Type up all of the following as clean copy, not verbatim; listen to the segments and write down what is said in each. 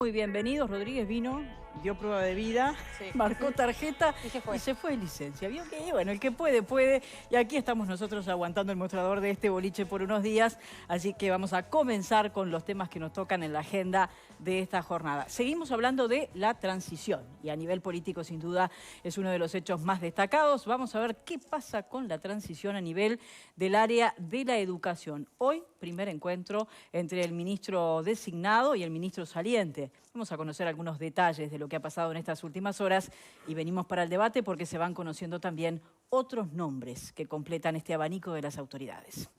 Muy bienvenidos, Rodríguez vino, dio prueba de vida, Sí. marcó tarjeta Y se fue. de licencia. Vio que, bueno, el que puede, puede. Y aquí estamos nosotros aguantando el mostrador de este boliche por unos días. Así que vamos a comenzar con los temas que nos tocan en la agenda de esta jornada. Seguimos hablando de la transición. Y a nivel político, sin duda, es uno de los hechos más destacados. Vamos a ver qué pasa con la transición a nivel del área de la educación. Hoy, primer encuentro entre el ministro designado y el ministro saliente. Vamos a conocer algunos detalles de lo que ha pasado en estas últimas horas y venimos para el debate porque se van conociendo también otros nombres que completan este abanico de las autoridades.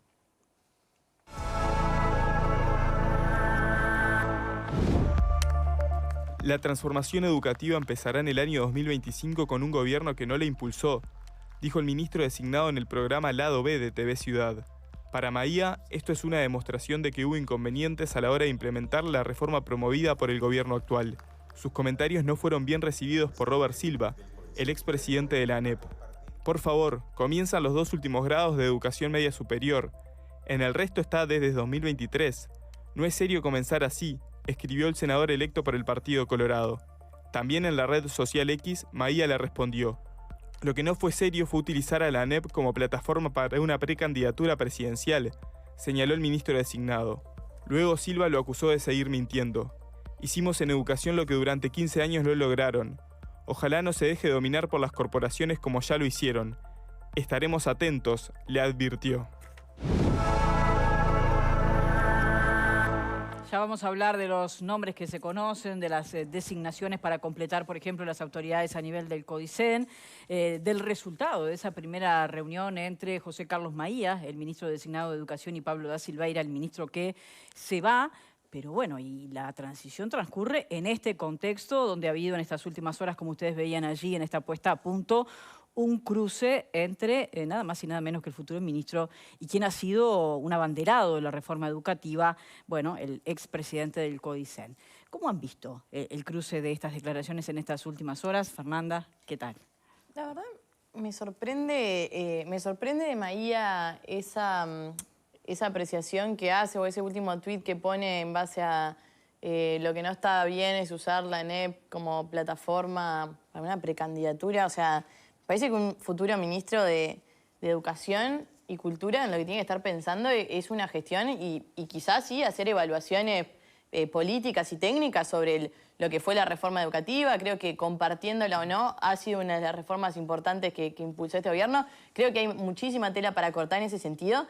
La transformación educativa empezará en el año 2025 con un gobierno que no la impulsó, dijo el ministro designado en el programa Lado B de TV Ciudad. Para Maía, esto es una demostración de que hubo inconvenientes a la hora de implementar la reforma promovida por el gobierno actual. Sus comentarios no fueron bien recibidos por Robert Silva, el expresidente de la ANEP. Por favor, comienzan los 2 últimos grados de educación media superior. En el resto está desde 2023. No es serio comenzar así, escribió el senador electo por el Partido Colorado. También en la red social X, Maía le respondió: lo que no fue serio fue utilizar a la ANEP como plataforma para una precandidatura presidencial, señaló el ministro designado. Luego Silva lo acusó de seguir mintiendo. Hicimos en educación lo que durante 15 años no lograron. Ojalá no se deje dominar por las corporaciones como ya lo hicieron. Estaremos atentos, le advirtió. Ya vamos a hablar de los nombres que se conocen, de las designaciones para completar, por ejemplo, las autoridades a nivel del CODICEN, del resultado de esa primera reunión entre José Carlos Maía, el ministro designado de Educación, y Pablo da Silveira, el ministro que se va. Pero bueno, y la transición transcurre en este contexto donde ha habido en estas últimas horas, como ustedes veían allí en esta puesta a punto, un cruce entre nada más y nada menos que el futuro ministro y quien ha sido un abanderado de la reforma educativa, bueno, el expresidente del CODICEN. ¿Cómo han visto el cruce de estas declaraciones en estas últimas horas? Fernanda, ¿qué tal? La verdad, me sorprende de Maía esa apreciación que hace o ese último tuit que pone en base a lo que no está bien es usar la ANEP como plataforma para una precandidatura. O sea, parece que un futuro ministro de Educación y Cultura en lo que tiene que estar pensando es una gestión y quizás sí hacer evaluaciones políticas y técnicas sobre lo que fue la reforma educativa. Creo que compartiéndola o no ha sido una de las reformas importantes que impulsó este gobierno. Creo que hay muchísima tela para cortar en ese sentido.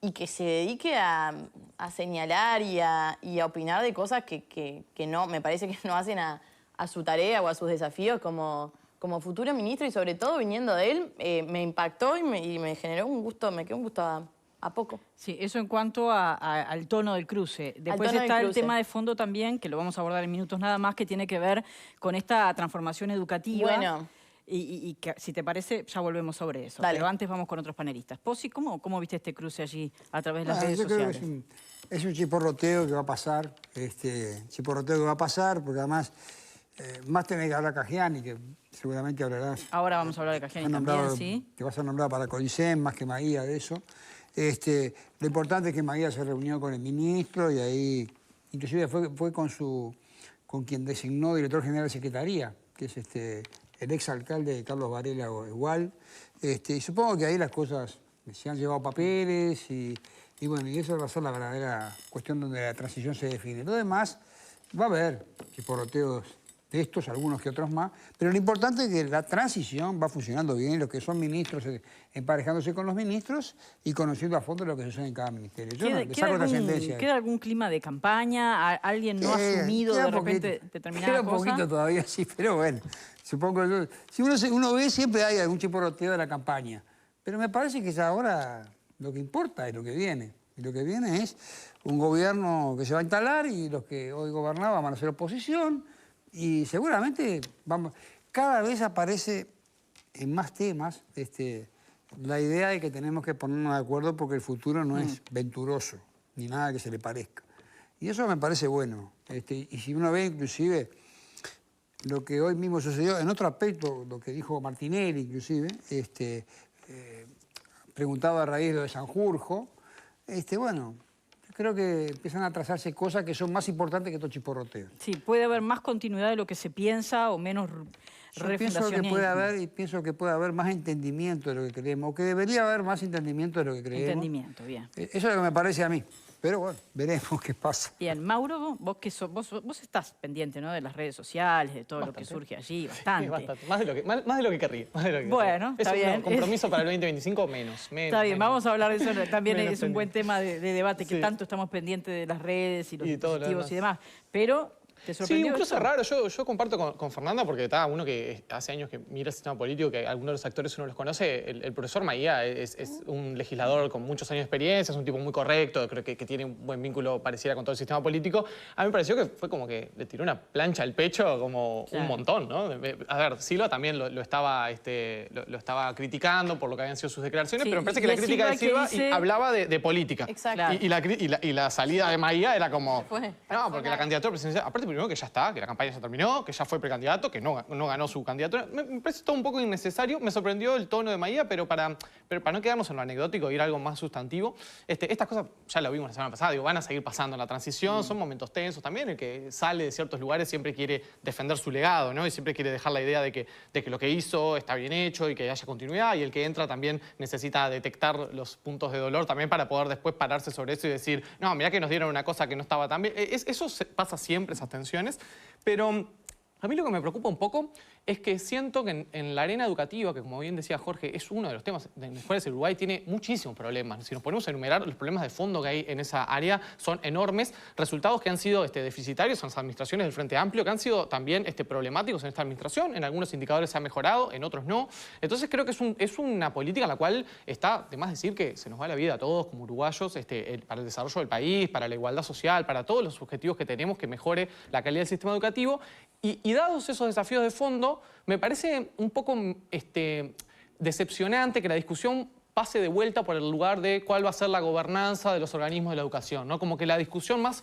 Y que se dedique a señalar y a opinar de cosas que no, me parece que no hacen a su tarea o a sus desafíos como futuro ministro, y sobre todo viniendo de él, me impactó y me generó un gusto, me quedó un gusto a poco. Sí, eso en cuanto al tono del cruce. Después está el tema de fondo también, que lo vamos a abordar en minutos nada más, que tiene que ver con esta transformación educativa. Bueno. Y que, si te parece, ya volvemos sobre eso. Dale. Pero antes vamos con otros panelistas. Posi, ¿cómo viste este cruce allí a través de las redes sociales? Creo que es un chiporroteo que va a pasar, porque además, más tenés que hablar Cajiani, que seguramente hablarás. Ahora vamos a hablar de Cajiani también, ¿sí? Que va a ser nombrado para CODICEN, más que Maía de eso. Lo importante es que Maía se reunió con el ministro y ahí, inclusive fue con quien designó director general de Secretaría, que es el exalcalde Carlos Varela igual. Y supongo que ahí las cosas se han llevado papeles y bueno, y esa va a ser la verdadera cuestión donde la transición se define. Lo demás, va a haber chiporroteos de estos, algunos que otros más, pero lo importante es que la transición va funcionando bien, los que son ministros emparejándose con los ministros y conociendo a fondo lo que sucede en cada ministerio. Yo no le saco trascendencia. ¿Queda algún clima de campaña? ¿Alguien no ha asumido de repente determinada cosa? Queda un poquito todavía, sí, pero bueno. Supongo que si uno ve, siempre hay algún chiporroteo de la campaña. Pero me parece que ya ahora lo que importa es lo que viene. Y lo que viene es un gobierno que se va a instalar y los que hoy gobernaban van a ser oposición. Y seguramente cada vez aparece en más temas la idea de que tenemos que ponernos de acuerdo porque el futuro no es venturoso, ni nada que se le parezca. Y eso me parece bueno. Y si uno ve inclusive lo que hoy mismo sucedió, en otro aspecto, lo que dijo Martinelli inclusive, preguntaba a raíz de lo de Sanjurjo, bueno, creo que empiezan a trazarse cosas que son más importantes que todo chiporroteo. Sí, puede haber más continuidad de lo que se piensa o menos Yo pienso que puede haber más entendimiento de lo que creemos, o que debería haber más entendimiento de lo que creemos. Entendimiento, bien. Eso es lo que me parece a mí. Pero bueno, veremos qué pasa. Bien, Mauro, vos estás pendiente, ¿no?, de las redes sociales, de todo lo que surge allí, bastante. Sí, bastante. Más de lo que querría. Bueno, está bien. ¿Es un compromiso para el 2025 o menos? Está bien, vamos a hablar de eso. También es un buen tema de debate, que Sí. tanto estamos pendientes de las redes y los Y todo lo dispositivos y demás. demás. Pero, ¿te Sí, sorprendió un cruce esto? raro. Yo comparto con Fernanda porque está uno que hace años que mira el sistema político, que algunos de los actores uno los conoce. El profesor Maía es un legislador con muchos años de experiencia, es un tipo muy correcto, creo que tiene un buen vínculo pareciera con todo el sistema político. A mí me pareció que fue como que le tiró una plancha al pecho como Claro. un montón, ¿no? A ver, Silva también lo estaba criticando por lo que habían sido sus declaraciones, Sí, pero me parece y que la es crítica de Silva Silva que dice- hablaba de política. Exacto. Y la salida de Maía era como... Fue. No, porque la candidatura presidencial, aparte primero que ya está, que la campaña ya terminó, que ya fue precandidato, que no ganó su candidatura. Me parece todo un poco innecesario. Me sorprendió el tono de Maía, pero para no quedarnos en lo anecdótico, ir a algo más sustantivo, estas cosas ya lo vimos la semana pasada, digo, van a seguir pasando en la transición, son momentos tensos también. El que sale de ciertos lugares siempre quiere defender su legado, ¿no? Y siempre quiere dejar la idea de que lo que hizo está bien hecho y que haya continuidad, y el que entra también necesita detectar los puntos de dolor también para poder después pararse sobre eso y decir, no, mirá que nos dieron una cosa que no estaba tan bien. Eso pasa siempre, esas tensiones, pero a mí lo que me preocupa un poco es que siento que en la arena educativa, que como bien decía Jorge, es uno de los temas en los cuales el Uruguay tiene muchísimos problemas. Si nos ponemos a enumerar los problemas de fondo que hay en esa área, son enormes. Resultados que han sido deficitarios en las administraciones del Frente Amplio, que han sido también problemáticos en esta administración. En algunos indicadores se ha mejorado, en otros no. Entonces creo que es una política en la cual está de más decir que se nos va la vida a todos como uruguayos para el desarrollo del país, para la igualdad social, para todos los objetivos que tenemos, que mejore la calidad del sistema educativo. Y dados esos desafíos de fondo, me parece un poco decepcionante que la discusión pase de vuelta por el lugar de cuál va a ser la gobernanza de los organismos de la educación, ¿no? Como que la discusión más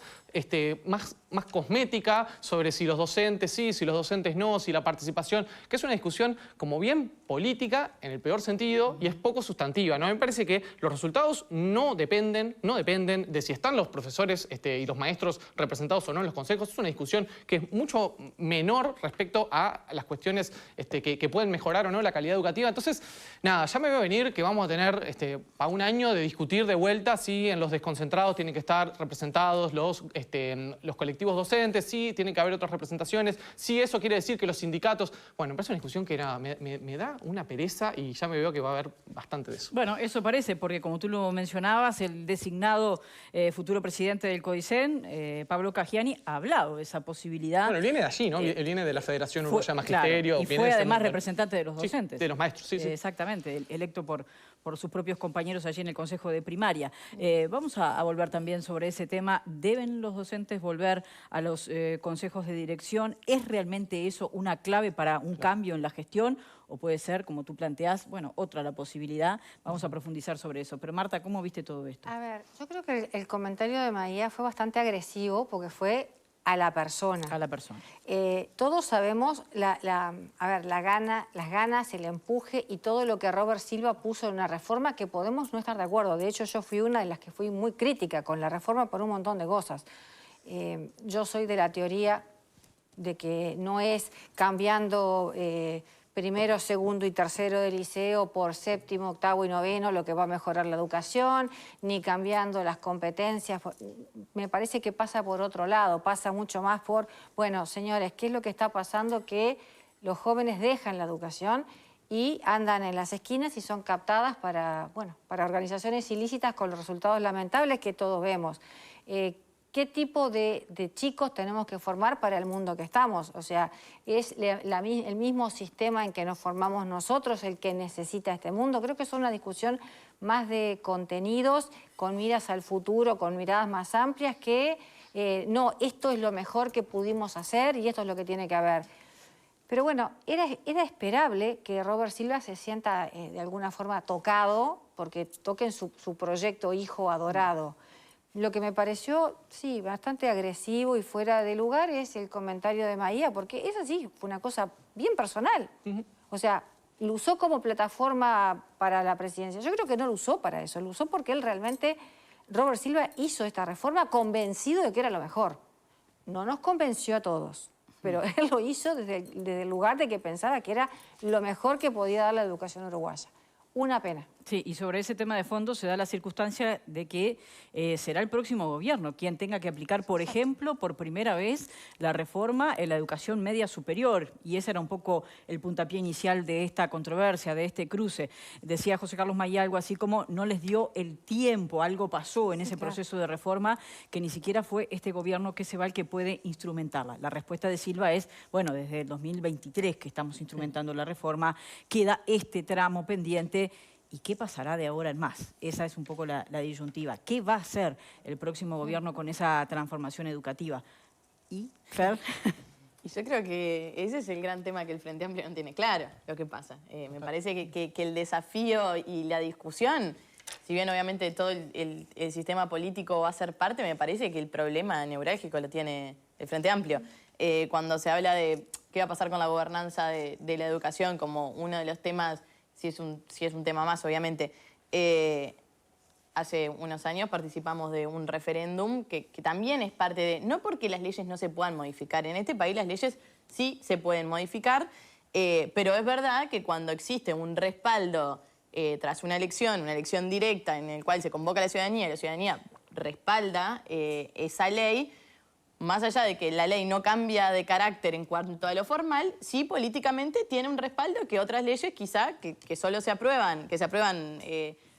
cosmética sobre si los docentes sí, si los docentes no, si la participación, que es una discusión como bien política, en el peor sentido, y es poco sustantiva, ¿no? A mí me parece que los resultados no dependen de si están los profesores y los maestros representados o no en los consejos. Es una discusión que es mucho menor respecto a las cuestiones que pueden mejorar o no la calidad educativa. Entonces, nada, ya me veo venir que vamos a tener a un año de discutir de vuelta si en los desconcentrados tienen que estar representados los colectivos docentes, si tienen que haber otras representaciones, si eso quiere decir que los sindicatos... Bueno, me parece una discusión que me da una pereza y ya me veo que va a haber bastante de eso. Bueno, eso parece, porque como tú lo mencionabas, el designado futuro presidente del CODICEN, Pablo Cagiani, ha hablado de esa posibilidad. Bueno, él viene de allí, ¿no? Él viene de la Federación Uruguaya de Magisterio. Claro, y viene fue de ese además mundo. representante de los docentes. Sí, de los maestros, sí, sí. Exactamente, electo por sus propios compañeros allí en el Consejo de Primaria. Vamos a volver también sobre ese tema. ¿Deben los docentes volver a los consejos de dirección? ¿Es realmente eso una clave para un cambio en la gestión? ¿O puede ser, como tú planteás, bueno, otra la posibilidad? Vamos a profundizar sobre eso. Pero Marta, ¿cómo viste todo esto? A ver, yo creo que el comentario de Maía fue bastante agresivo porque fue a la persona. A la persona. Todos sabemos las ganas, el empuje y todo lo que Robert Silva puso en una reforma que podemos no estar de acuerdo. De hecho, yo fui una de las que fui muy crítica con la reforma por un montón de cosas. Yo soy de la teoría de que no es cambiando primero, segundo y tercero de liceo por séptimo, octavo y noveno lo que va a mejorar la educación, ni cambiando las competencias. Me parece que pasa por otro lado, pasa mucho más por, bueno, señores, ¿qué es lo que está pasando? Que los jóvenes dejan la educación y andan en las esquinas y son captadas para organizaciones ilícitas con los resultados lamentables que todos vemos. ¿Qué tipo de chicos tenemos que formar para el mundo que estamos? O sea, ¿es el mismo sistema en que nos formamos nosotros el que necesita este mundo? Creo que es una discusión más de contenidos, con miras al futuro, con miradas más amplias, que no, esto es lo mejor que pudimos hacer y esto es lo que tiene que haber. Pero bueno, era esperable que Robert Silva se sienta de alguna forma tocado porque toquen su proyecto hijo adorado. Lo que me pareció, sí, bastante agresivo y fuera de lugar es el comentario de Maía, porque eso sí, fue una cosa bien personal. O sea, lo usó como plataforma para la presidencia. Yo creo que no lo usó para eso, lo usó porque él realmente Robert Silva hizo esta reforma convencido de que era lo mejor. No nos convenció a todos, pero él lo hizo desde el lugar de que pensaba que era lo mejor que podía dar la educación uruguaya. Una pena. Sí, y sobre ese tema de fondo se da la circunstancia de que será el próximo gobierno quien tenga que aplicar, por ejemplo, por primera vez la reforma en la educación media superior. Y ese era un poco el puntapié inicial de esta controversia, de este cruce. Decía José Carlos Maía algo así como no les dio el tiempo, algo pasó en ese proceso de reforma que ni siquiera fue este gobierno que se va el que puede instrumentarla. La respuesta de Silva es, bueno, desde el 2023 que estamos instrumentando la reforma, queda este tramo pendiente. ¿Y qué pasará de ahora en más? Esa es un poco la disyuntiva. ¿Qué va a hacer el próximo gobierno con esa transformación educativa? ¿Y, Fer? Y yo creo que ese es el gran tema que el Frente Amplio no tiene claro, lo que pasa. Me parece que el desafío y la discusión, si bien obviamente todo el sistema político va a ser parte, me parece que el problema neurálgico lo tiene el Frente Amplio. Cuando se habla de qué va a pasar con la gobernanza de la educación como uno de los temas, si es un tema más, obviamente. Hace unos años participamos de un referéndum que también es parte de... No porque las leyes no se puedan modificar. En este país las leyes sí se pueden modificar, pero es verdad que cuando existe un respaldo tras una elección directa en el cual se convoca a la ciudadanía y la ciudadanía respalda esa ley, más allá de que la ley no cambia de carácter en cuanto a lo formal, sí políticamente tiene un respaldo que otras leyes quizá que solo se aprueban,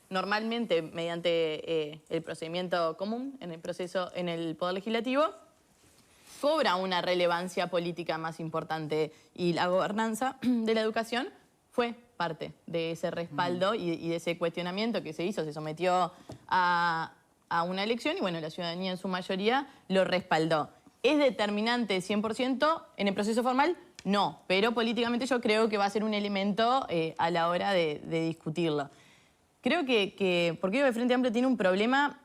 normalmente mediante el procedimiento común en el Poder Legislativo, cobra una relevancia política más importante y la gobernanza de la educación fue parte de ese respaldo y de ese cuestionamiento que se hizo, se sometió a una elección y bueno, la ciudadanía en su mayoría lo respaldó. ¿Es determinante 100% en el proceso formal? No, pero políticamente yo creo que va a ser un elemento a la hora de discutirlo. Creo porque el Frente Amplio tiene un problema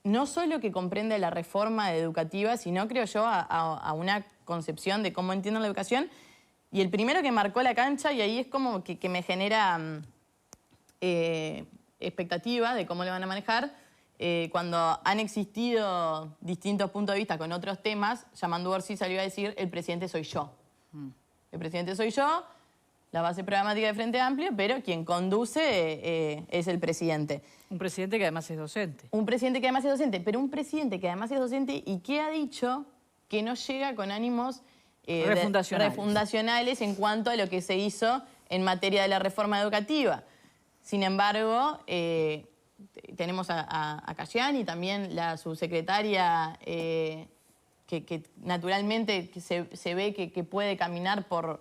no solo que comprende la reforma educativa, sino creo yo a una concepción de cómo entienden la educación. Y el primero que marcó la cancha, y ahí es como que me genera expectativa de cómo lo van a manejar, cuando han existido distintos puntos de vista con otros temas, Yamandu Orsi salió a decir, el presidente soy yo. El presidente soy yo, la base programática de Frente Amplio, pero quien conduce es el presidente. Un presidente que además es docente. Un presidente que además es docente, pero un presidente que además es docente y que ha dicho que no llega con ánimos refundacionales en cuanto a lo que se hizo en materia de la reforma educativa. Sin embargo, tenemos a Cayani, también la subsecretaria, que naturalmente se ve que puede caminar por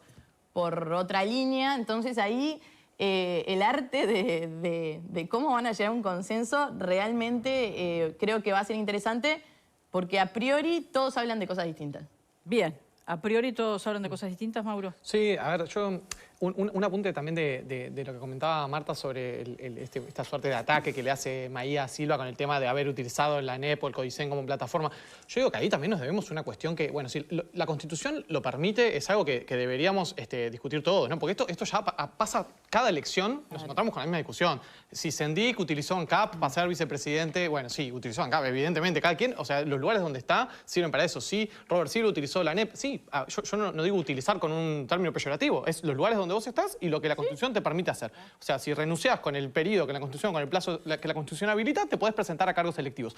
otra línea. Entonces ahí el arte de cómo van a llegar a un consenso realmente creo que va a ser interesante porque a priori todos hablan de cosas distintas. Bien. ¿A priori todos hablan de cosas distintas, Mauro? Sí, a ver, yo... Un apunte también de lo que comentaba Marta sobre esta suerte de ataque que le hace Maía a Silva con el tema de haber utilizado la ANEP o el Codicen como plataforma. Yo digo que ahí también nos debemos una cuestión que, bueno, si la Constitución lo permite, es algo que deberíamos discutir todos, ¿no? Porque esto ya pasa cada elección, nos encontramos con la misma discusión. Si Sendik utilizó ANCAP para ser vicepresidente, bueno, sí, utilizó ANCAP, evidentemente, cada quien, o sea, los lugares donde está sirven para eso. Sí, Robert Silva utilizó la ANEP, sí, yo no digo utilizar con un término peyorativo, es los lugares donde vos estás y lo que la Constitución te permite hacer. O sea, si renunciás con el periodo que la Constitución, con el plazo que la Constitución habilita, te podés presentar a cargos electivos.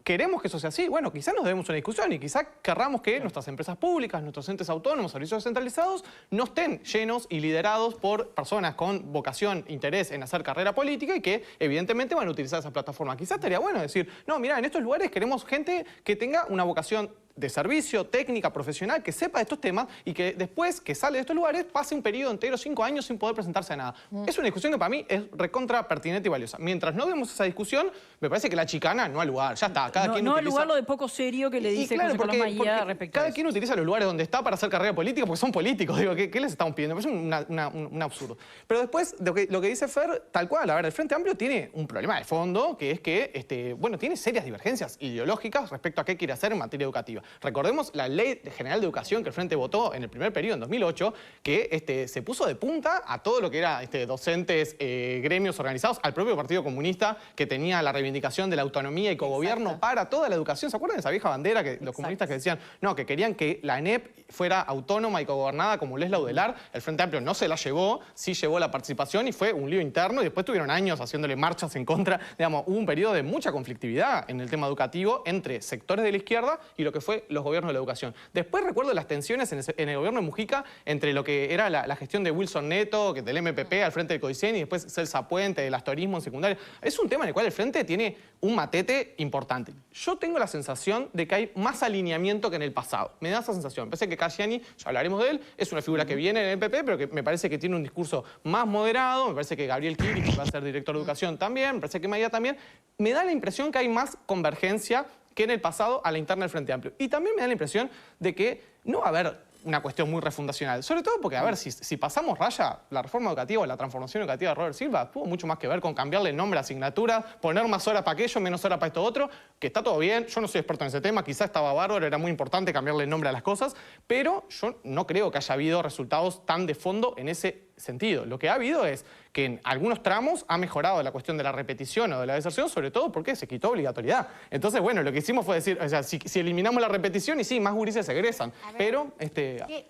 ¿Queremos que eso sea así? Bueno, quizás nos debemos una discusión y quizás querramos que nuestras empresas públicas, nuestros entes autónomos, servicios descentralizados, no estén llenos y liderados por personas con vocación, interés en hacer carrera política y que evidentemente van a utilizar esa plataforma. Quizás estaría bueno decir, no, mira, en estos lugares queremos gente que tenga una vocación de servicio, técnica, profesional, que sepa de estos temas y que después que sale de estos lugares pase un periodo entero, 5 años, sin poder presentarse a nada. Es una discusión que para mí es recontra pertinente y valiosa. Mientras no vemos esa discusión, me parece que la chicana no ha lugar. Ya está, cada quien no utiliza... al lugar lo de poco serio que le dice José Carlos Maía respecto a cada eso. quien utiliza los lugares donde está para hacer carrera política porque son políticos. Digo, ¿qué les estamos pidiendo? Me parece un absurdo. Pero después, lo que dice Fer, tal cual, a ver, el Frente Amplio tiene un problema de fondo, que es que, bueno, tiene serias divergencias ideológicas respecto a qué quiere hacer en materia educativa. Silva. Recordemos la Ley General de Educación que el Frente votó en el primer periodo, en 2008, que se puso de punta a todo lo que era docentes, gremios organizados, al propio Partido Comunista, que tenía la reivindicación de la autonomía y cogobierno para toda la educación. ¿Se acuerdan de esa vieja bandera que los comunistas que decían, no, que querían que la ENEP fuera autónoma y cogobernada como lo es la UDELAR? El Frente Amplio no se la llevó, sí llevó la participación y fue un lío interno y después tuvieron años haciéndole marchas en contra. Digamos, hubo un periodo de mucha conflictividad en el tema educativo entre sectores de la izquierda y lo que fue los gobiernos de la educación. Después recuerdo las tensiones en el gobierno de Mujica entre lo que era la gestión de Wilson Neto, que del MPP al frente del CODICEN, y después Celsa Puente, del astorismo en secundaria. Es un tema en el cual el Frente tiene un matete importante. Yo tengo la sensación de que hay más alineamiento que en el pasado. Me da esa sensación. Me parece que Casciani, ya hablaremos de él, es una figura que viene en el MPP, pero que me parece que tiene un discurso más moderado. Me parece que Gabriel Kiri, que va a ser director de educación también, me parece que Maía también. Me da la impresión que hay más convergencia que en el pasado a la interna del Frente Amplio. Y también me da la impresión de que no va a haber una cuestión muy refundacional. Sobre todo porque, a ver, si pasamos raya, la reforma educativa o la transformación educativa de Robert Silva tuvo mucho más que ver con cambiarle el nombre a asignatura, poner más horas para aquello, menos horas para esto otro, que está todo bien. Yo no soy experto en ese tema, quizás estaba bárbaro, era muy importante cambiarle el nombre a las cosas, pero yo no creo que haya habido resultados tan de fondo en ese sentido. Lo que ha habido es que en algunos tramos ha mejorado la cuestión de la repetición o de la deserción, sobre todo porque se quitó obligatoriedad. Entonces, bueno, lo que hicimos fue decir, o sea, si eliminamos la repetición, y sí, más gurises se egresan. Pero,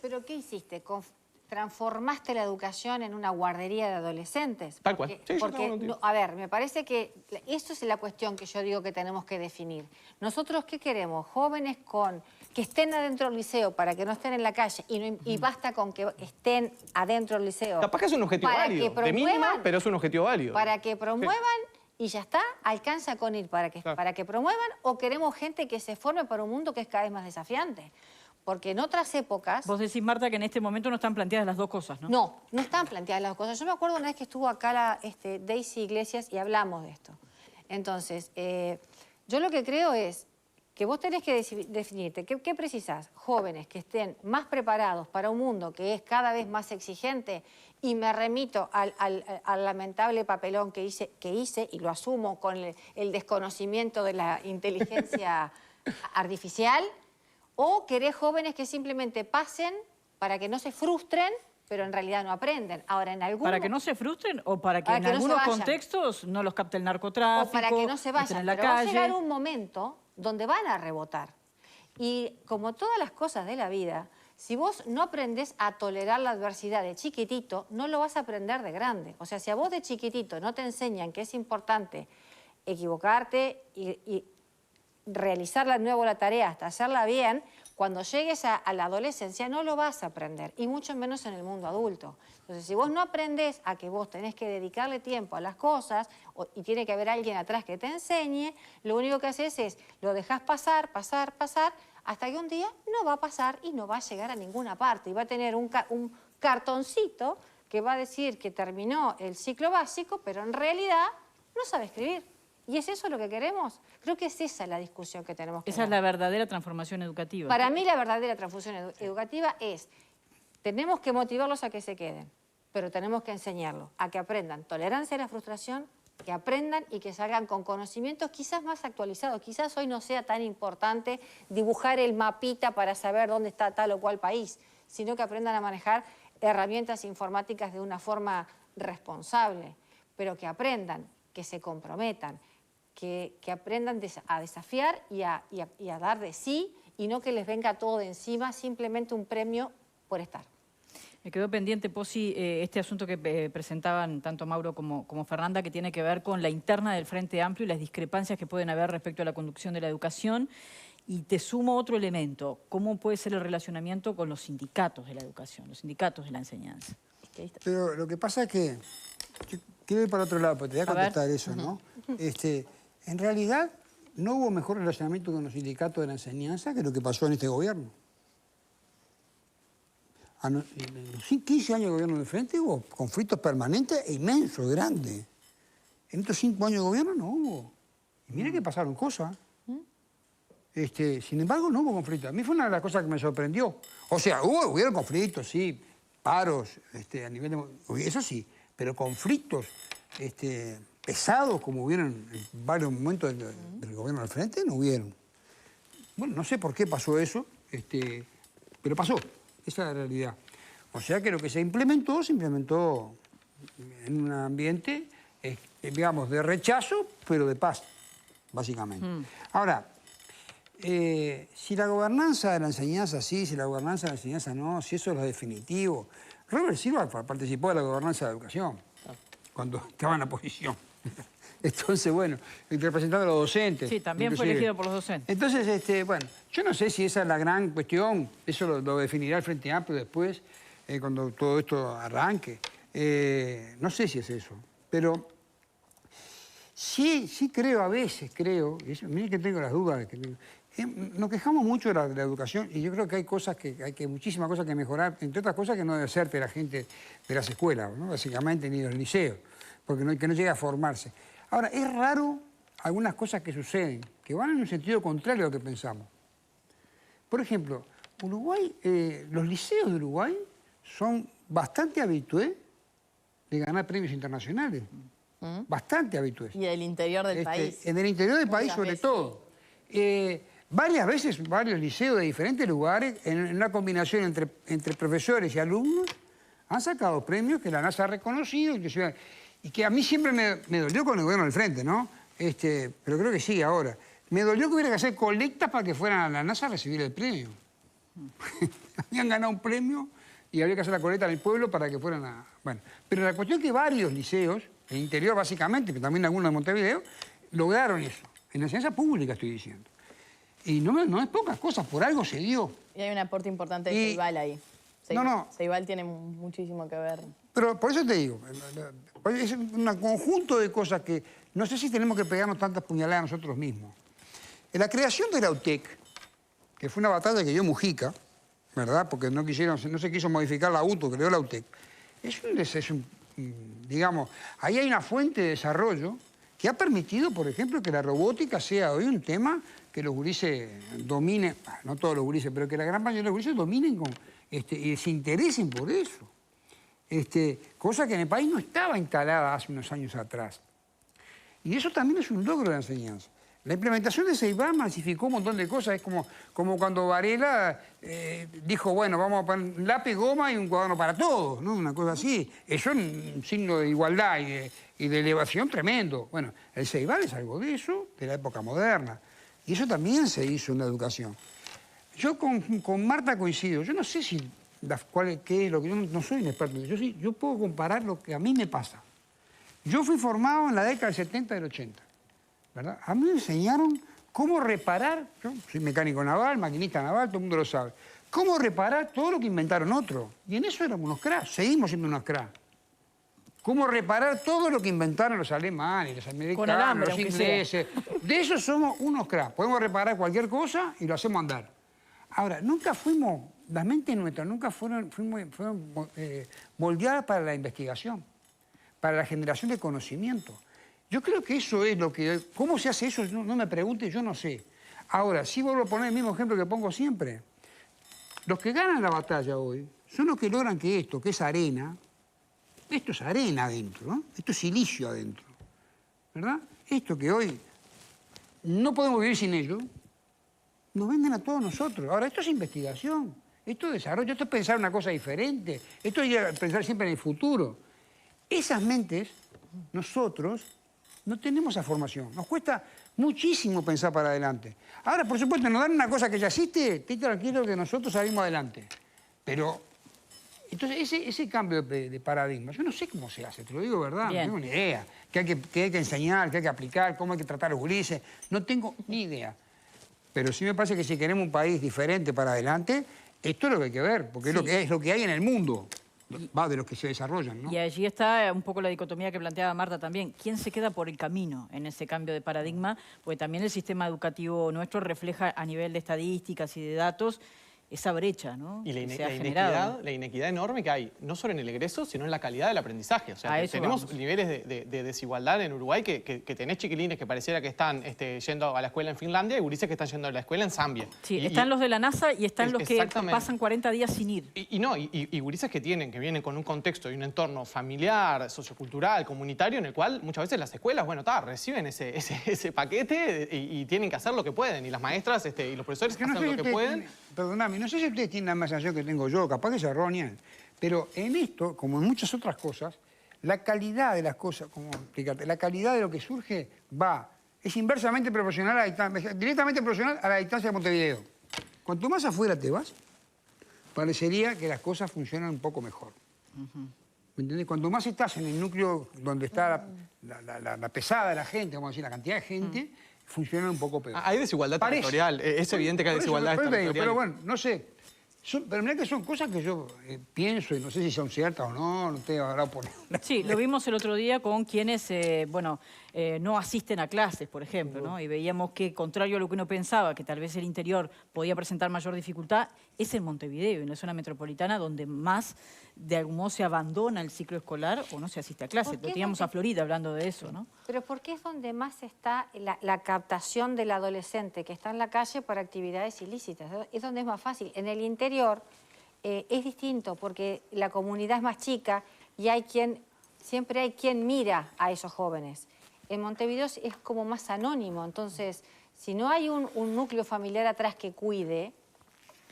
¿Pero qué hiciste? ¿Transformaste la educación en una guardería de adolescentes? Tal cual. Sí, a ver, me parece que esto es la cuestión que yo digo que tenemos que definir. Nosotros, ¿qué queremos? Jóvenes que estén adentro del liceo para que no estén en la calle y basta con que estén adentro del liceo. Capaz que es un objetivo válido, de mínima, pero es un objetivo válido. Para que promuevan y ya está, alcanza con ir para que promuevan, o queremos gente que se forme para un mundo que es cada vez más desafiante. Porque en otras épocas... Vos decís, Marta, que en este momento no están planteadas las dos cosas, ¿no? No están planteadas las dos cosas. Yo me acuerdo una vez que estuvo acá Daisy Iglesias y hablamos de esto. Entonces, yo lo que creo es que vos tenés que definirte qué precisás. Jóvenes que estén más preparados para un mundo que es cada vez más exigente, y me remito al lamentable papelón que hice y lo asumo con el desconocimiento de la inteligencia artificial. ¿O querés jóvenes que simplemente pasen para que no se frustren, pero en realidad no aprenden? Ahora, ¿Para que no se frustren o para que en algunos contextos no los capte el narcotráfico? O para que no se vayan. En la pero calle. Va a llegar un momento donde van a rebotar. Y como todas las cosas de la vida, si vos no aprendés a tolerar la adversidad de chiquitito, no lo vas a aprender de grande. O sea, si a vos de chiquitito no te enseñan que es importante equivocarte y realizar de nuevo la tarea hasta hacerla bien, cuando llegues a la adolescencia no lo vas a aprender, y mucho menos en el mundo adulto. Entonces, si vos no aprendés a que vos tenés que dedicarle tiempo a las cosas y tiene que haber alguien atrás que te enseñe, lo único que haces es lo dejás pasar, hasta que un día no va a pasar y no va a llegar a ninguna parte. Y va a tener un cartoncito que va a decir que terminó el ciclo básico, pero en realidad no sabe escribir. ¿Y es eso lo que queremos? Creo que es esa la discusión que tenemos que dar. Esa es la verdadera transformación educativa. Para mí la verdadera transformación educativa es, tenemos que motivarlos a que se queden, pero tenemos que enseñarlos a que aprendan tolerancia a la frustración, que aprendan y que salgan con conocimientos quizás más actualizados. Quizás hoy no sea tan importante dibujar el mapita para saber dónde está tal o cual país, sino que aprendan a manejar herramientas informáticas de una forma responsable, pero que aprendan, que se comprometan, que aprendan a desafiar y a dar de sí, y no que les venga todo de encima, simplemente un premio por estar. Me quedó pendiente, Posi, este asunto que presentaban tanto Mauro como Fernanda, que tiene que ver con la interna del Frente Amplio y las discrepancias que pueden haber respecto a la conducción de la educación. Y te sumo otro elemento, ¿cómo puede ser el relacionamiento con los sindicatos de la educación, los sindicatos de la enseñanza? Pero lo que pasa es que... Quiero ir para otro lado, porque te voy a contestar eso, ¿no? En realidad, no hubo mejor relacionamiento con los sindicatos de la enseñanza que lo que pasó en este gobierno. En los 15 años de gobierno del Frente hubo conflictos permanentes e inmensos, grandes. En estos 5 años de gobierno no hubo. Y mira que pasaron cosas. Sin embargo, no hubo conflictos. A mí fue una de las cosas que me sorprendió. O sea, hubieron conflictos, sí, paros, a nivel de... Eso sí, pero conflictos pesados como hubieron en varios momentos del gobierno del Frente, no hubieron. Bueno, no sé por qué pasó eso, pero pasó. Esa es la realidad. O sea que lo que se implementó en un ambiente, digamos, de rechazo, pero de paz, básicamente. Ahora, si la gobernanza de la enseñanza sí, si la gobernanza de la enseñanza no, si eso es lo definitivo. Robert Silva participó de la gobernanza de la educación, cuando estaba en la oposición. Entonces, bueno, representando a los docentes. Sí, también fue elegido por los docentes. Entonces, bueno, yo no sé si esa es la gran cuestión, eso lo definirá el Frente Amplio después, cuando todo esto arranque. No sé si es eso, pero sí creo, a veces creo, miren que tengo las dudas, nos quejamos mucho de la educación y yo creo que hay muchísimas cosas que mejorar, entre otras cosas que no debe hacerte la gente de las escuelas, ¿no? Básicamente ni de los liceos, porque que no llega a formarse. Ahora, es raro algunas cosas que suceden, que van en un sentido contrario a lo que pensamos. Por ejemplo, Uruguay, los liceos de Uruguay son bastante habitués de ganar premios internacionales. Bastante habitués. Y del interior del país. En el interior del país, Muchas sobre veces. todo. Varias veces, varios liceos de diferentes lugares, en una combinación entre profesores y alumnos, han sacado premios que la NASA ha reconocido, inclusive, y que a mí siempre me dolió con el gobierno del frente, ¿no? Pero creo que sigue ahora. Me dolió que hubiera que hacer colectas para que fueran a la NASA a recibir el premio. Habían ganado un premio y había que hacer la colecta en el pueblo para que fueran a... Bueno, pero la cuestión es que varios liceos, el interior básicamente, pero también algunos de Montevideo, lograron eso. En la enseñanza pública estoy diciendo. Y no es pocas cosas, por algo se dio. Y hay un aporte importante de Ceibal ahí. Ceibal tiene muchísimo que ver. Pero por eso te digo, es un conjunto de cosas que no sé si tenemos que pegarnos tantas puñaladas nosotros mismos. En la creación de la UTEC, que fue una batalla que dio Mujica, ¿verdad? Porque no se quiso modificar la UTO, creó la UTEC. Digamos, ahí hay una fuente de desarrollo que ha permitido, por ejemplo, que la robótica sea hoy un tema que los gurises dominen, no todos los gurises, pero que la gran mayoría de los gurises dominen y se interesen por eso. Cosa que en el país no estaba instalada hace unos años atrás. Y eso también es un logro de la enseñanza. La implementación de Ceibal masificó un montón de cosas. Es como cuando Varela dijo, bueno, vamos a poner un lápiz, goma y un cuaderno para todos, ¿no? Una cosa así. Eso es un signo de igualdad y de elevación tremendo. Bueno, el Ceibal es algo de eso, de la época moderna. Y eso también se hizo en la educación. Yo con Marta coincido. Yo no sé qué es lo que... Yo no soy un experto. Yo puedo comparar lo que a mí me pasa. Yo fui formado en la década del 70 y del 80. ¿Verdad? A mí me enseñaron cómo reparar, yo soy mecánico naval, maquinista naval, todo el mundo lo sabe, cómo reparar todo lo que inventaron otros. Y en eso éramos unos cracks, seguimos siendo unos cracks. Cómo reparar todo lo que inventaron los alemanes, los americanos, los ingleses. De eso somos unos cracks. Podemos reparar cualquier cosa y lo hacemos andar. Ahora, nunca fuimos, las mentes nuestras nunca fueron moldeadas para la investigación, para la generación de conocimiento. Yo creo que eso es lo que... ¿Cómo se hace eso? No me pregunte, yo no sé. Ahora, sí vuelvo a poner el mismo ejemplo que pongo siempre. Los que ganan la batalla hoy son los que logran que esto, que es arena, esto es arena adentro, ¿no? Esto es silicio adentro, ¿verdad? Esto que hoy no podemos vivir sin ello, nos venden a todos nosotros. Ahora, esto es investigación, esto es desarrollo, esto es pensar una cosa diferente, esto es pensar siempre en el futuro. Esas mentes, nosotros... no tenemos esa formación. Nos cuesta muchísimo pensar para adelante. Ahora, por supuesto, nos dan una cosa que ya existe, esté tranquilo que nosotros salimos adelante. Pero, entonces, ese cambio de paradigma, yo no sé cómo se hace, te lo digo verdad, Bien. no tengo ni idea. Que hay que enseñar, que hay que aplicar, cómo hay que tratar a los gurises, no tengo ni idea. Pero sí me parece que si queremos un país diferente para adelante, esto es lo que hay que ver, porque es lo que hay en el mundo. Va de los que se desarrollan, ¿no? Y allí está un poco la dicotomía que planteaba Marta también. ¿Quién se queda por el camino en ese cambio de paradigma? Porque también el sistema educativo nuestro refleja a nivel de estadísticas y de datos esa brecha, ¿no? Y que se ha generado, ¿no? la inequidad enorme que hay, no solo en el egreso, sino en la calidad del aprendizaje. O sea, A eso tenemos vamos. niveles de desigualdad en Uruguay que tenés chiquilines que pareciera que están yendo a la escuela en Finlandia y gurises que están yendo a la escuela en Zambia. Sí, están los de la NASA y están los que exactamente. pasan 40 días sin ir. Y gurises que vienen con un contexto y un entorno familiar, sociocultural, comunitario, en el cual muchas veces las escuelas, bueno, reciben ese paquete y tienen que hacer lo que pueden. Y las maestras y los profesores Que no hacen sé lo si que pueden. Perdóname, no sé si ustedes tienen la misma sensación que tengo yo, capaz que se errónean, pero en esto, como en muchas otras cosas, la calidad de las cosas, la calidad de lo que surge es inversamente proporcional directamente proporcional a la distancia de Montevideo. Cuanto más afuera te vas, parecería que las cosas funcionan un poco mejor. ¿Me entendés? Cuanto más estás en el núcleo donde está la pesada de la gente, vamos a decir, la cantidad de gente, funciona un poco peor. Hay desigualdad territorial, es evidente que hay desigualdad territorial. Pero bueno, no sé. Pero mirá que son cosas que yo pienso y no sé si son ciertas o no te habrá por... Sí, lo vimos el otro día con quienes, no asisten a clases, por ejemplo, ¿no? Y veíamos que, contrario a lo que uno pensaba, que tal vez el interior podía presentar mayor dificultad, es en Montevideo, en la zona metropolitana, donde más, de algún modo, se abandona el ciclo escolar o no se asiste a clases. Lo teníamos a Florida hablando de eso, ¿no? Pero ¿por qué es donde más está la captación del adolescente que está en la calle para actividades ilícitas? Es donde es más fácil. En el interior es distinto porque la comunidad es más chica y siempre hay quien mira a esos jóvenes. En Montevideo es como más anónimo, entonces si no hay un núcleo familiar atrás que cuide,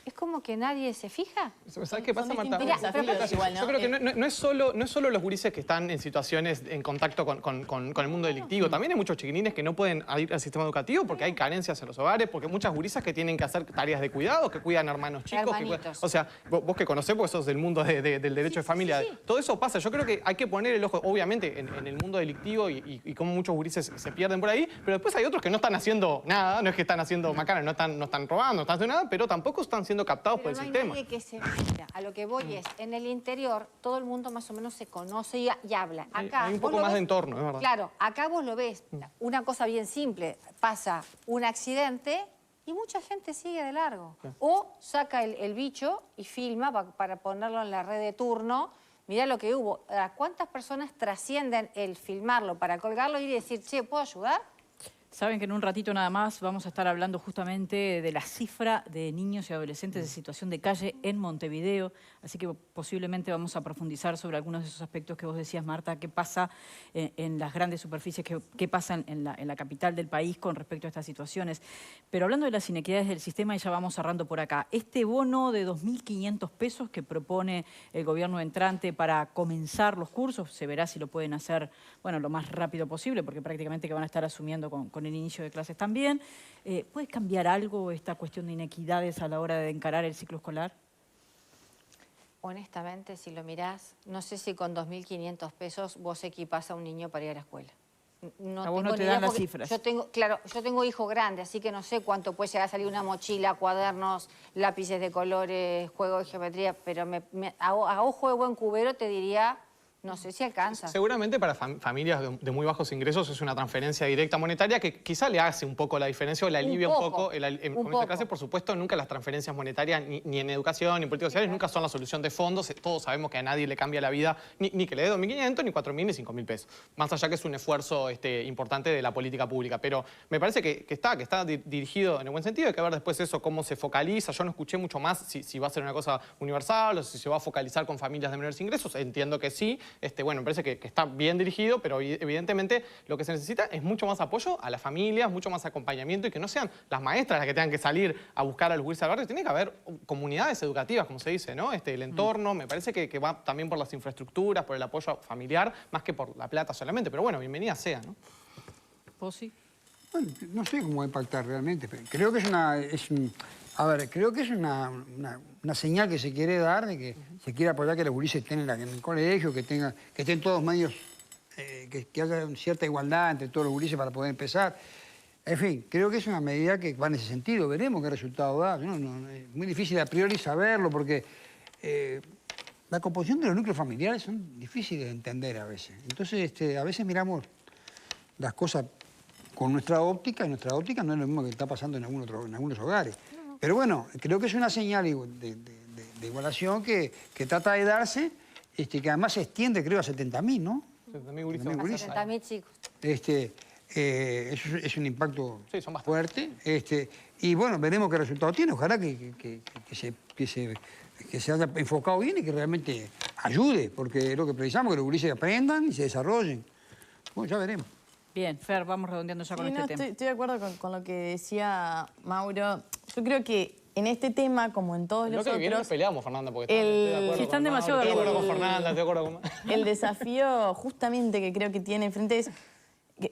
es como que nadie se fija. ¿Sabes qué pasa, Marta? Yo creo que no es solo los gurises que están en situaciones en contacto con el mundo delictivo. También hay muchos chiquilines que no pueden ir al sistema educativo porque hay carencias en los hogares, porque hay muchas gurisas que tienen que hacer tareas de cuidado, que cuidan hermanos chicos. O sea, vos que conocés, porque sos del mundo del derecho de familia. Sí. Todo eso pasa. Yo creo que hay que poner el ojo, obviamente, en el mundo delictivo y cómo muchos gurises se pierden por ahí, pero después hay otros que no están haciendo nada, no es que están haciendo macana, no están robando, no están haciendo nada, pero tampoco están siendo captados por el sistema. Nadie que se mira. A lo que voy es, en el interior, todo el mundo más o menos se conoce y habla. Acá, hay un poco más de entorno, es verdad. Claro, acá vos lo ves. Una cosa bien simple, pasa un accidente y mucha gente sigue de largo. O saca el bicho y filma para ponerlo en la red de turno. Mirá lo que hubo. ¿Cuántas personas trascienden el filmarlo para colgarlo y decir, che, ¿puedo ayudar? Saben que en un ratito nada más vamos a estar hablando justamente de la cifra de niños y adolescentes de situación de calle en Montevideo, así que posiblemente vamos a profundizar sobre algunos de esos aspectos que vos decías, Marta, qué pasa en las grandes superficies, qué pasa en la capital del país con respecto a estas situaciones. Pero hablando de las inequidades del sistema, y ya vamos cerrando por acá, este bono de 2.500 pesos que propone el gobierno entrante para comenzar los cursos, se verá si lo pueden hacer, bueno, lo más rápido posible, porque prácticamente que van a estar asumiendo con el inicio de clases también. ¿Puede cambiar algo esta cuestión de inequidades a la hora de encarar el ciclo escolar? Honestamente, si lo mirás, no sé si con 2.500 pesos vos equipás a un niño para ir a la escuela. A vos no te dan las cifras. Yo tengo hijo grande, así que no sé cuánto puede llegar a salir una mochila, cuadernos, lápices de colores, juego de geometría, pero a ojo de buen cubero te diría... No sé si alcanza. Seguramente para familias de muy bajos ingresos es una transferencia directa monetaria que quizá le hace un poco la diferencia o le alivia un poco. En esta clase, por supuesto, nunca las transferencias monetarias, ni en educación, ni en políticas sociales, nunca son la solución de fondos. Todos sabemos que a nadie le cambia la vida, ni que le dé 2.500, ni 4.000, ni 5.000 pesos. Más allá que es un esfuerzo importante de la política pública. Pero me parece que está dirigido en el buen sentido. Hay que ver después eso, cómo se focaliza. Yo no escuché mucho más si va a ser una cosa universal o si se va a focalizar con familias de menores ingresos. Entiendo que sí. Bueno, me parece que está bien dirigido, pero evidentemente lo que se necesita es mucho más apoyo a las familias, mucho más acompañamiento y que no sean las maestras las que tengan que salir a buscar a los gurises al barrio. Tiene que haber comunidades educativas, como se dice, ¿no? El entorno, me parece que va también por las infraestructuras, por el apoyo familiar, más que por la plata solamente. Pero bueno, bienvenida sea, ¿no? ¿Posi? Bueno, no sé cómo va a impactar realmente, pero creo que creo que es una señal que se quiere dar de que se quiere apoyar que los gurises estén en el colegio, que estén todos medios, que haya cierta igualdad entre todos los gurises para poder empezar. En fin, creo que es una medida que va en ese sentido. Veremos qué resultado da. Es muy difícil a priori saberlo porque la composición de los núcleos familiares son difíciles de entender a veces. Entonces, a veces miramos las cosas con nuestra óptica, y nuestra óptica no es lo mismo que está pasando en algunos hogares. Pero bueno, creo que es una señal de igualación que trata de darse, que además se extiende, creo, a 70.000, ¿no? 70.000 gurises. 70.000 A gurises. 70.000 chicos. Eso es un impacto Sí, son fuerte. Y bueno, veremos qué resultado tiene. Ojalá que se haya enfocado bien y que realmente ayude, porque es lo que precisamos, que los gurises aprendan y se desarrollen. Bueno, ya veremos. Bien, Fer, vamos redondeando ya con Sí, este no, tema. estoy de acuerdo con lo que decía Mauro. Yo creo que en este tema, como en todos El los bloque que viene otros, peleamos, Fernanda, porque estoy de acuerdo Sí, están con demasiado Mauro, estoy de de acuerdo con acuerdo. Fernanda, estoy de acuerdo con... el desafío justamente que creo que tiene enfrente es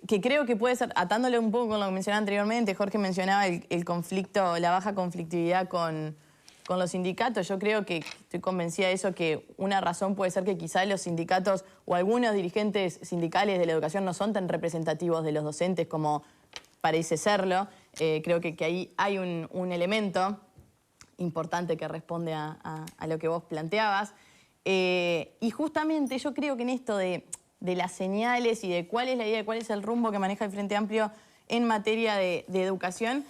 que creo que puede ser, atándole un poco con lo que mencionaba anteriormente, Jorge mencionaba el conflicto, la baja conflictividad con los sindicatos. Yo creo que estoy convencida de eso, que una razón puede ser que quizá los sindicatos o algunos dirigentes sindicales de la educación no son tan representativos de los docentes como parece serlo. Creo que ahí hay un elemento importante que responde a lo que vos planteabas. Y justamente yo creo que en esto de las señales y de cuál es la idea, cuál es el rumbo que maneja el Frente Amplio en materia de educación,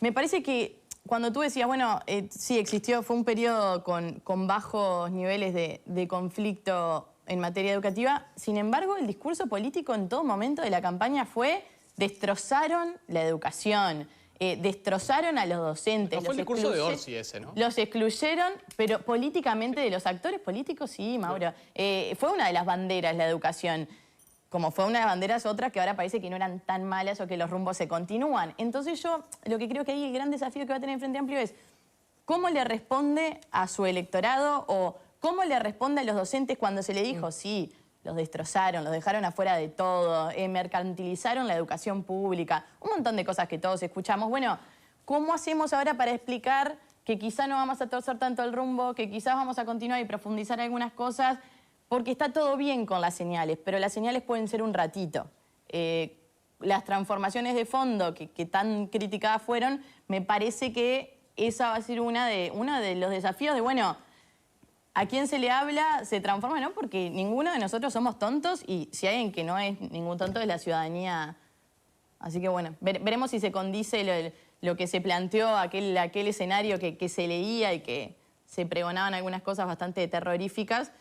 me parece que cuando tú decías, bueno, sí existió, fue un periodo con bajos niveles de conflicto en materia educativa, sin embargo el discurso político en todo momento de la campaña fue destrozaron la educación, destrozaron a los docentes. No fue el discurso de Orsi ese, ¿no? Los excluyeron, pero políticamente de los actores políticos, sí, Mauro. Fue una de las banderas la educación, como fue una de las banderas otras que ahora parece que no eran tan malas o que los rumbos se continúan. Entonces yo lo que creo que ahí el gran desafío que va a tener el Frente Amplio es cómo le responde a su electorado o cómo le responde a los docentes cuando se le dijo, sí, los destrozaron, los dejaron afuera de todo, mercantilizaron la educación pública, un montón de cosas que todos escuchamos. Bueno, ¿cómo hacemos ahora para explicar que quizá no vamos a torcer tanto el rumbo, que quizás vamos a continuar y profundizar algunas cosas? Porque está todo bien con las señales, pero las señales pueden ser un ratito. Las transformaciones de fondo que tan criticadas fueron, me parece que esa va a ser uno de los desafíos de, bueno, a quién se le habla se transforma, ¿no? Porque ninguno de nosotros somos tontos y si hay alguien que no es ningún tonto es la ciudadanía. Así que bueno, veremos si se condice lo que se planteó, aquel escenario que se leía y que se pregonaban algunas cosas bastante terroríficas,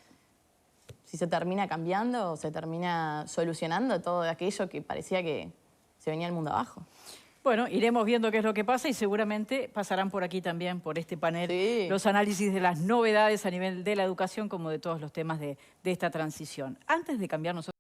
si se termina cambiando o se termina solucionando todo aquello que parecía que se venía el mundo abajo. Bueno, iremos viendo qué es lo que pasa y seguramente pasarán por aquí también, por este panel, Sí. los análisis de las novedades a nivel de la educación como de todos los temas de esta transición. Antes de cambiar nosotros...